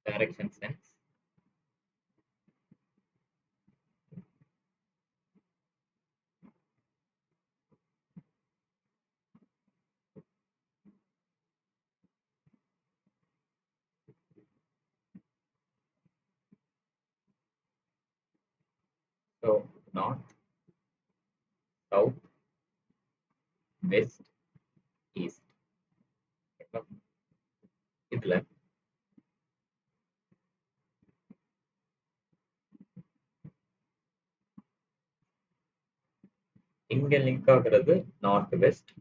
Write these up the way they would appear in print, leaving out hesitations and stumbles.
direction sense. So north, south, west, east. இதுல இங்க link ஆகுறது நார்த் வெஸ்ட்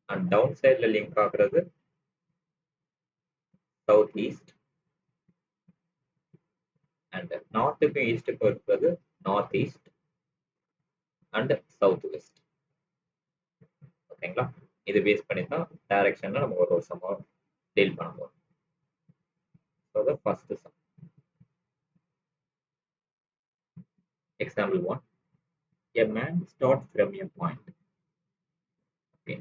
அண்ட் டவுன் சைட்ல லிங்க் ஆகுறது சவுத் ஈஸ்ட் அண்ட் நார்த்துக்கும் ஈஸ்ட்டுக்கும் இருக்கிறது north east and south west. ஓகேங்களா? இது பேஸ் பண்ணி தான் டைரக்ஷன்ல நம்ம ஒரு சம் டீல் பண்ண போறோம். So the first sum. Example 1. A man starts from a point. Okay.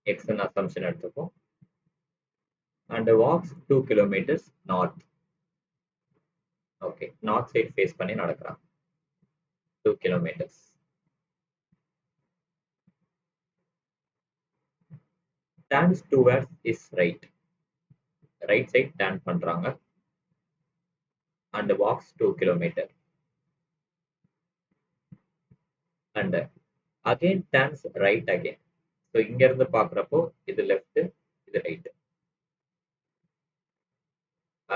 X an assumption எடுத்துப்போம். And walks 2 kilometers north. Okay. North side face பண்ணி நடக்கிறான். 2 kilometers. Turns towards his right. Right side turn பண்றாங்க. And walks 2 kilometers. And again turns right again. So இங்க இருந்து பார்க்குறப்போ இது left, இது right.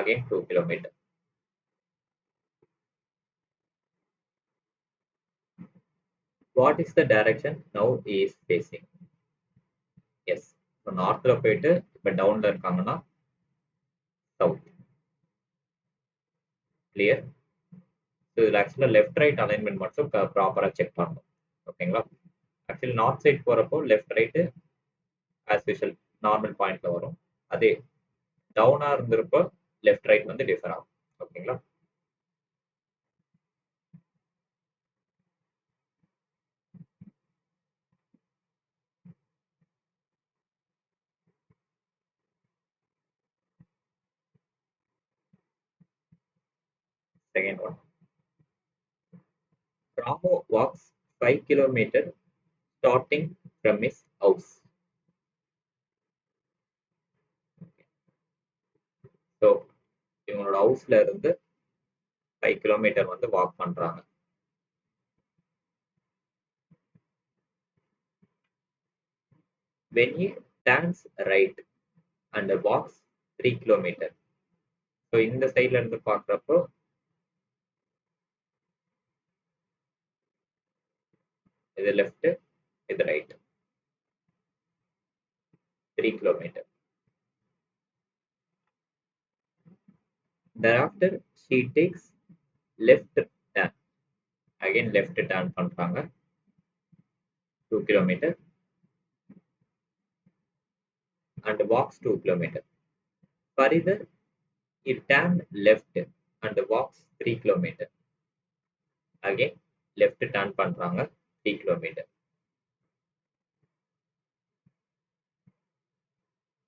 Again 2 kilometers. What is the direction now he is facing? Yes. So northல போயிட்டு இப்ப டவுன்ல இருக்காங்கன்னா சவுத். கிளியர்? ஸோ இதில் ஆக்சுவலாக லெஃப்ட் ரைட் அலைன்மெண்ட் மட்டும் ப்ராப்பராக செக் பண்ணணும். ஓகேங்களா? ஆக்சுவலி நார்த் சைட் போகிறப்போ left right as usual normal பாயிண்ட்ல வரும். அதே டவுனாக இருந்திருப்போ லெஃப்ட் ரைட் வந்து டிஃபர் ஆகும். ஓகேங்களா? Second one. Ramo walks 5 kilometers starting from his house. So இவங்களோட ஹவுஸ்ல இருந்து 5 கிலோமீட்டர் வந்து வாக் பண்றாங்க. When he turns right and walks 3 kilometers. So இந்த சைட்ல இருந்து பார்க்குறப்போ இது லெஃப்ட், இது right. 3 kilometers. Thereafter, she takes left turn. Again, left turn பண்றாங்க. 2 kilometers. And walks 2 kilometers. Further, he turned left and walks 3 kilometers. Again, left turn பண்றாங்க. 3 kilometers.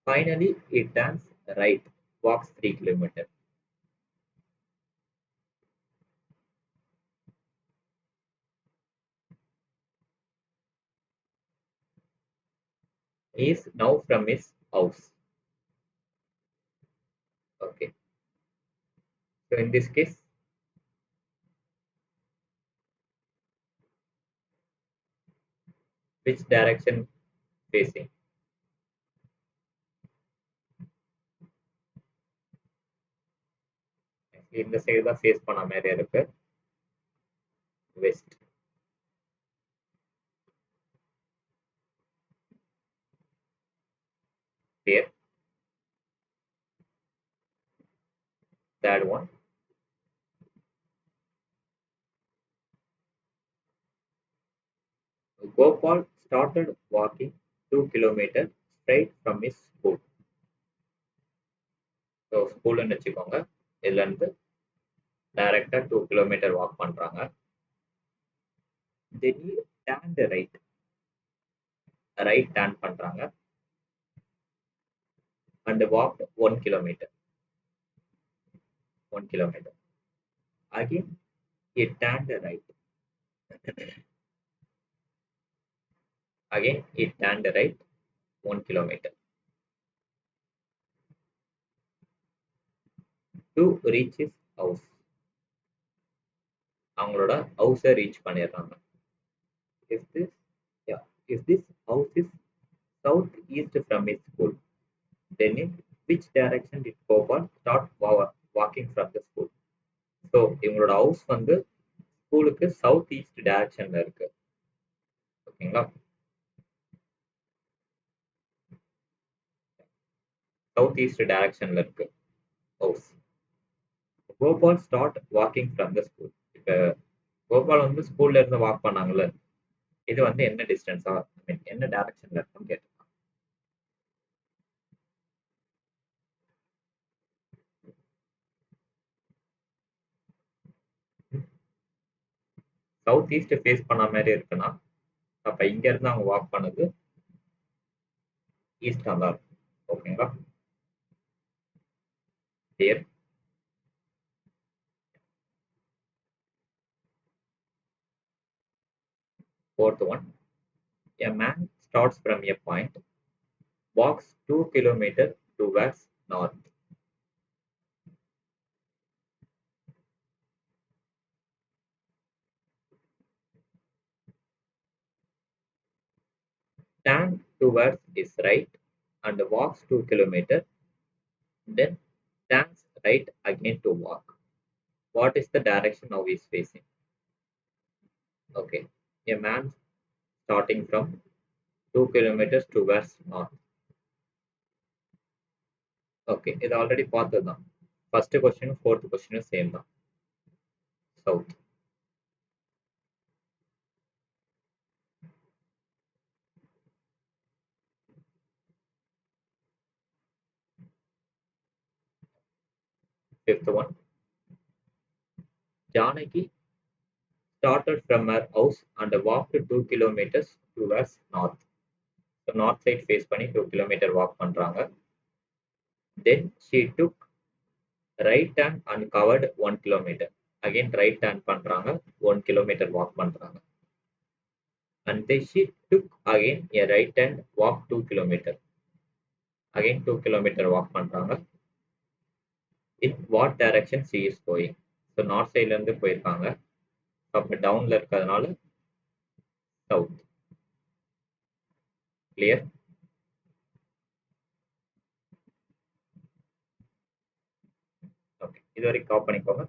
Finally, he turns right, walks 3 kilometers. He is now from his house. Okay. So in this case, which direction facing? இந்த side தான் face பண்ண மாதிரி இருக்கு. West. Here. Third one. Gopal started walking 2 kilometers straight from his school. So ஸ்கூல்னு வச்சுக்கோங்க. இதுல இருந்து டைரக்டா 2 கிலோமீட்டர் வாக் பண்றாங்க. Then he turned right. Right turn பண்றாங்க. and walked 1 kilometer. 1 kilometer. Again, he turned right. Again, he turned right 1 kilometer to reach his house. அவங்களோட ஹவுஸை reach பண்ணிடுறாங்க. If this, yeah, if this house is southeast from his school, then in which direction did Gopal start walking from the school? So இவங்களோட house வந்து ஸ்கூலுக்கு south east டைரக்ஷன்ல இருக்கு. ஓகேங்களா? South east டைரக்ஷன்ல இருக்கு house. Gopal start walking from the school. இப்போ கோபால் வந்து ஸ்கூல்ல இருந்து வாக் பண்ணாங்கல்ல, இது வந்து என்ன டிஸ்டன்ஸா, என்ன டைரக்ஷன்ல இருக்குன்னு கேட்டிருக்காங்க. சவுத் ஈஸ்ட் ஃபேஸ் பண்ண மாதிரி இருக்குன்னா, அப்ப இங்க இருந்து அவங்க வாக் பண்ணது ஈஸ்டா தான் இருக்கும். ஓகேங்களா? Clear? Fourth one, a man starts from a point, walks 2 kilometers towards north. Turn towards his right and walks 2 kilometers, then turns right again to walk. What is the direction now he is facing? Okay, a man starting from 2 kilometers towards north. Okay, இது already பார்த்தது தான். First கொஸ்டினும் fourth கொஸ்டினும் same தான். South. Fifth one, Janaki started from her house and walked 2 kilometers towards north. So north side face பண்ணி 2 kilometer walk பண்றாங்க. Then she took right turn and covered 1 kilometer. Again right turn பண்றாங்க, 1 kilometer walk பண்றாங்க. And then she took again a right turn, walk 2 kilometer. Again 2 kilometer walk பண்றாங்க. In what direction she is going? So north side ல இருந்து போயிருக்காங்க. அப்ப டவுன்ல இருக்கிறதுனால south. Clear? Okay, இது வரைக்கும் காப் பண்ணிக்கோங்க.